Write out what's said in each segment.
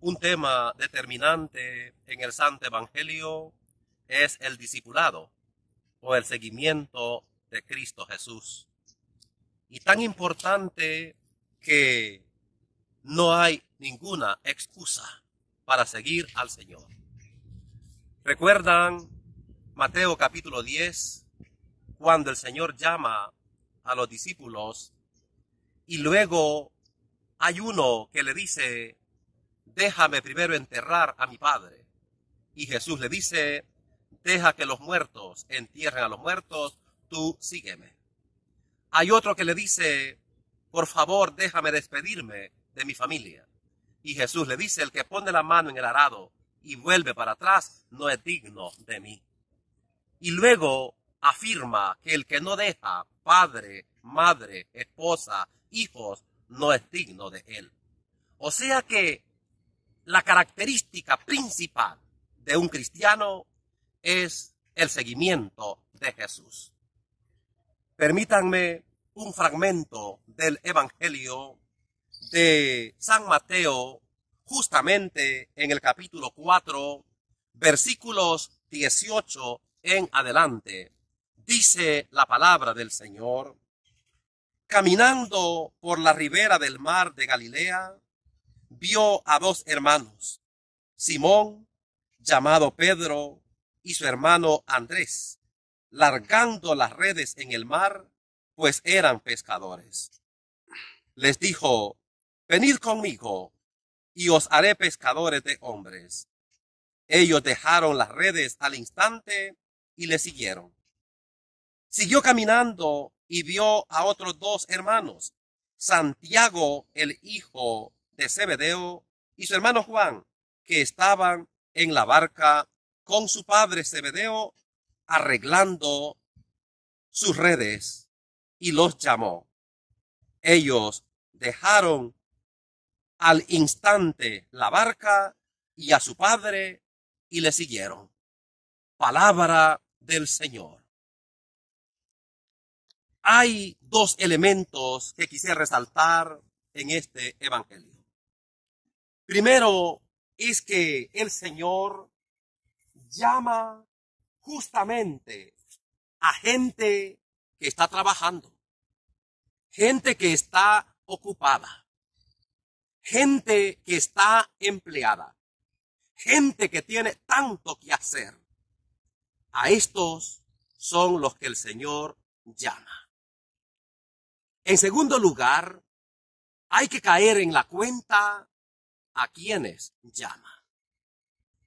Un tema determinante en el Santo Evangelio es el discipulado o el seguimiento de Cristo Jesús. Y tan importante que no hay ninguna excusa para seguir al Señor. ¿Recuerdan Mateo capítulo 10, cuando el Señor llama a los discípulos y luego hay uno que le dice: déjame primero enterrar a mi padre? Y Jesús le dice: deja que los muertos entierren a los muertos, tú sígueme. Hay otro que le dice: por favor, déjame despedirme de mi familia. Y Jesús le dice: el que pone la mano en el arado y vuelve para atrás no es digno de mí. Y luego afirma que el que no deja padre, madre, esposa, hijos, no es digno de él. O sea que la característica principal de un cristiano es el seguimiento de Jesús. Permítanme un fragmento del Evangelio de San Mateo, justamente en el capítulo 4, versículos 18 en adelante. Dice la palabra del Señor: caminando por la ribera del mar de Galilea, vio a dos hermanos, Simón, llamado Pedro, y su hermano Andrés, largando las redes en el mar, pues eran pescadores. Les dijo: venid conmigo, y os haré pescadores de hombres. Ellos dejaron las redes al instante y le siguieron. Siguió caminando y vio a otros dos hermanos, Santiago, el hijo de Zebedeo, y su hermano Juan, que estaban en la barca con su padre Zebedeo arreglando sus redes, y los llamó. Ellos dejaron al instante la barca y a su padre y le siguieron. Palabra del Señor. Hay dos elementos que quisiera resaltar en este evangelio. Primero es que el Señor llama justamente a gente que está trabajando, gente que está ocupada, gente que está empleada, gente que tiene tanto que hacer. A estos son los que el Señor llama. En segundo lugar, hay que caer en la cuenta a quienes llama.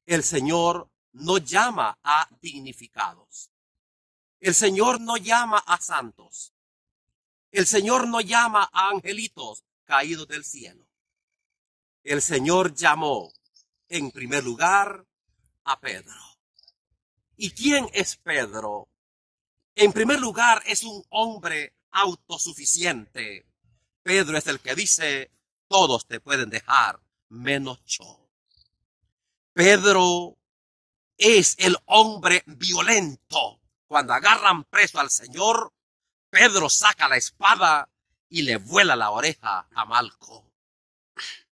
El Señor no llama a dignificados. El Señor no llama a santos. El Señor no llama a angelitos caídos del cielo. El Señor llamó en primer lugar a Pedro. ¿Y quién es Pedro? En primer lugar, es un hombre autosuficiente. Pedro es el que dice: todos te pueden dejar, menos yo. Pedro es el hombre violento. Cuando agarran preso al Señor, Pedro saca la espada y le vuela la oreja a Malco.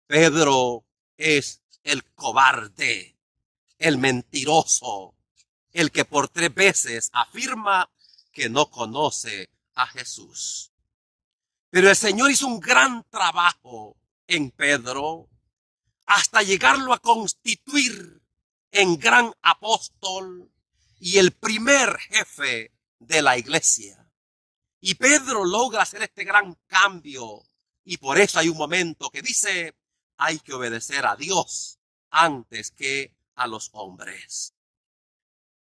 Pedro es el cobarde, el mentiroso, el que por 3 veces afirma que no conoce a Jesús. Pero el Señor hizo un gran trabajo en Pedro hasta llegarlo a constituir en gran apóstol y el primer jefe de la iglesia. Y Pedro logra hacer este gran cambio, y por eso hay un momento que dice: hay que obedecer a Dios antes que a los hombres.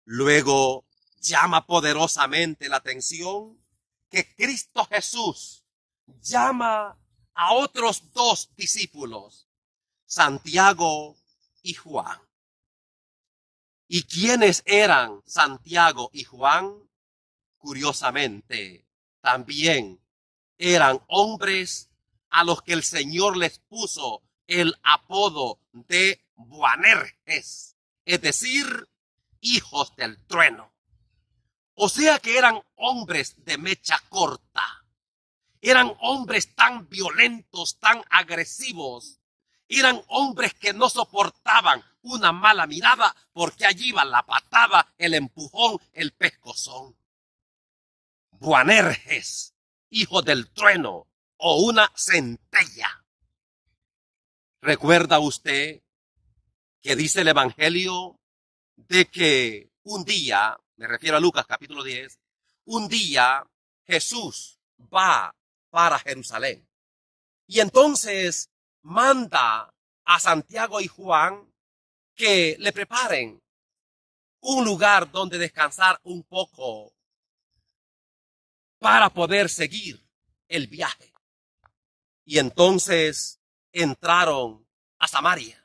Luego llama poderosamente la atención que Cristo Jesús llama a otros 2 discípulos, Santiago y Juan. ¿Y quiénes eran Santiago y Juan? Curiosamente, también eran hombres a los que el Señor les puso el apodo de Boanerges, es decir, hijos del trueno. O sea que eran hombres de mecha corta. Eran hombres tan violentos, tan agresivos, Eran hombres que no soportaban una mala mirada porque allí iba la patada, el empujón, el pescozón. Boanerges, hijo del trueno o una centella. ¿Recuerda usted que dice el Evangelio de que un día, me refiero a Lucas capítulo 10, un día Jesús va para Jerusalén y entonces manda a Santiago y Juan que le preparen un lugar donde descansar un poco para poder seguir el viaje? Y entonces entraron a Samaria.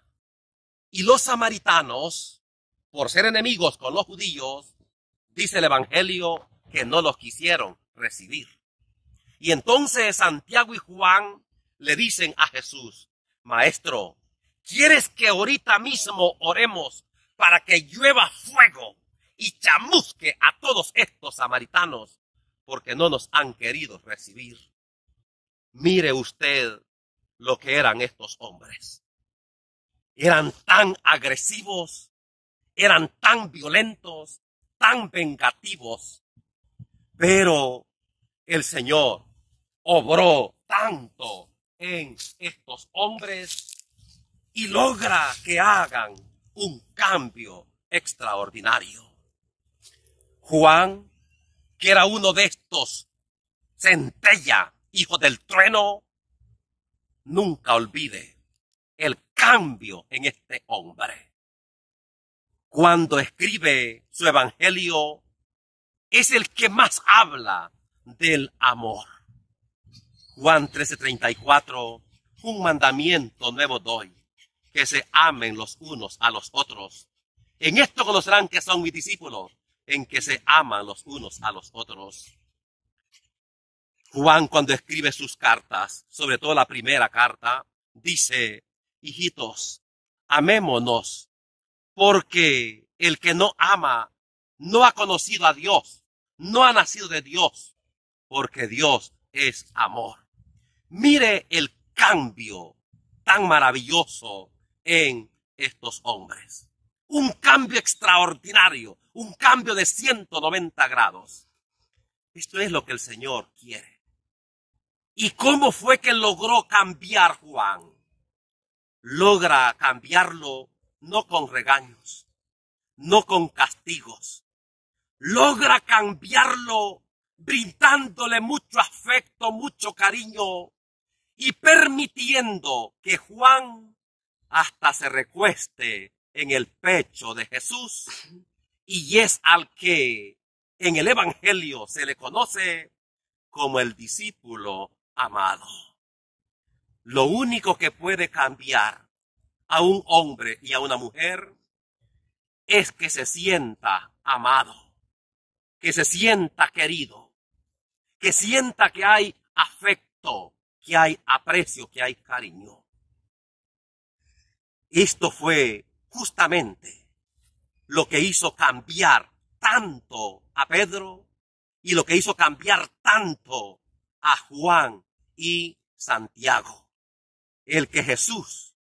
Y los samaritanos, por ser enemigos con los judíos, dice el Evangelio que no los quisieron recibir. Y entonces Santiago y Juan le dicen a Jesús: Maestro, ¿quieres que ahorita mismo oremos para que llueva fuego y chamusque a todos estos samaritanos? Porque no nos han querido recibir. Mire usted lo que eran estos hombres. Eran tan agresivos, eran tan violentos, tan vengativos, pero el Señor obró tanto en estos hombres y logra que hagan un cambio extraordinario. Juan, que era uno de estos centella, hijo del trueno, nunca olvide el cambio en este hombre. Cuando escribe su evangelio, es el que más habla del amor. Juan 13:34, un mandamiento nuevo doy, que se amen los unos a los otros. En esto conocerán que son mis discípulos, en que se aman los unos a los otros. Juan, cuando escribe sus cartas, sobre todo la primera carta, dice: hijitos, amémonos, porque el que no ama no ha conocido a Dios, no ha nacido de Dios, porque Dios es amor. Mire el cambio tan maravilloso en estos hombres. Un cambio extraordinario, un cambio de 190 grados. Esto es lo que el Señor quiere. ¿Y cómo fue que logró cambiar Juan? Logra cambiarlo no con regaños, no con castigos. Logra cambiarlo brindándole mucho afecto, mucho cariño y permitiendo que Juan hasta se recueste en el pecho de Jesús, y es al que en el Evangelio se le conoce como el discípulo amado. Lo único que puede cambiar a un hombre y a una mujer es que se sienta amado, que se sienta querido, que sienta que hay afecto, que hay aprecio, que hay cariño. Esto fue justamente lo que hizo cambiar tanto a Pedro y lo que hizo cambiar tanto a Juan y Santiago. El que Jesús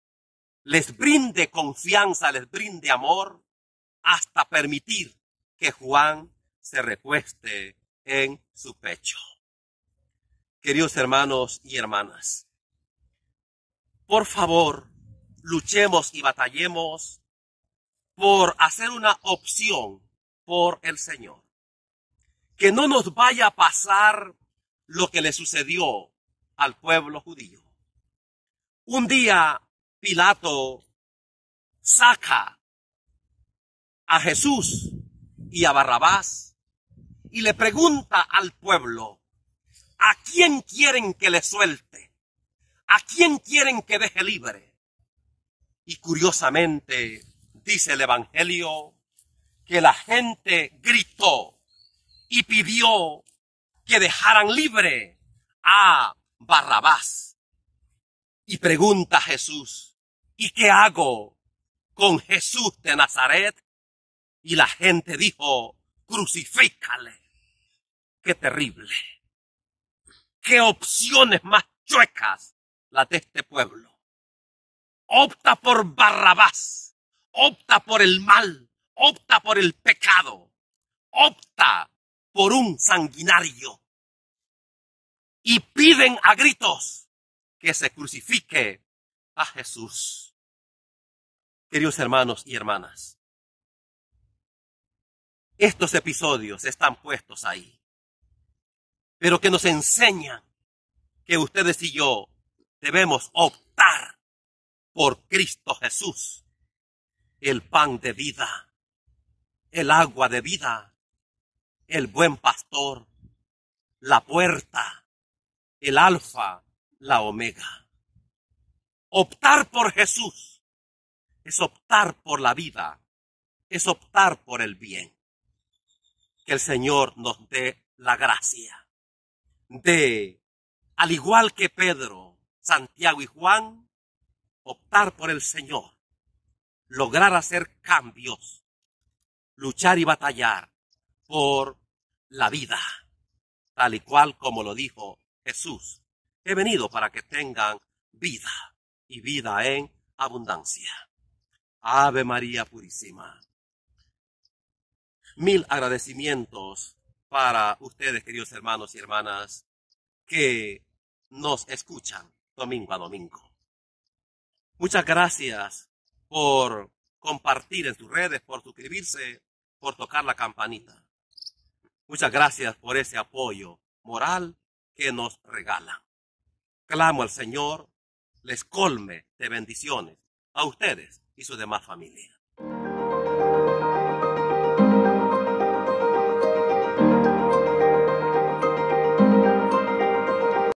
les brinde confianza, les brinde amor, hasta permitir que Juan se recueste en su pecho. Queridos hermanos y hermanas, por favor, luchemos y batallemos por hacer una opción por el Señor. Que no nos vaya a pasar lo que le sucedió al pueblo judío. Un día Pilato saca a Jesús y a Barrabás y le pregunta al pueblo: ¿a quién quieren que le suelte? ¿A quién quieren que deje libre? Y curiosamente dice el Evangelio que la gente gritó y pidió que dejaran libre a Barrabás. Y pregunta a Jesús: ¿y qué hago con Jesús de Nazaret? Y la gente dijo: crucifícale. ¡Qué terrible! ¡Qué opciones más chuecas las de este pueblo! opta por Barrabás, opta por el mal, opta por el pecado, opta por un sanguinario y piden a gritos que se crucifique a Jesús. Queridos hermanos y hermanas, estos episodios están puestos ahí, pero que nos enseñan que ustedes y yo debemos optar por Cristo Jesús, el pan de vida, el agua de vida, el buen pastor, la puerta, el alfa, la omega. Optar por Jesús es optar por la vida, es optar por el bien. Que el Señor nos dé la gracia de, al igual que Pedro, Santiago y Juan, optar por el Señor, lograr hacer cambios, luchar y batallar por la vida, tal y cual como lo dijo Jesús. He venido para que tengan vida y vida en abundancia. Ave María Purísima. Mil agradecimientos para ustedes, queridos hermanos y hermanas, que nos escuchan domingo a domingo. Muchas gracias por compartir en sus redes, por suscribirse, por tocar la campanita. Muchas gracias por ese apoyo moral que nos regalan. Clamo al Señor les colme de bendiciones a ustedes y su demás familia.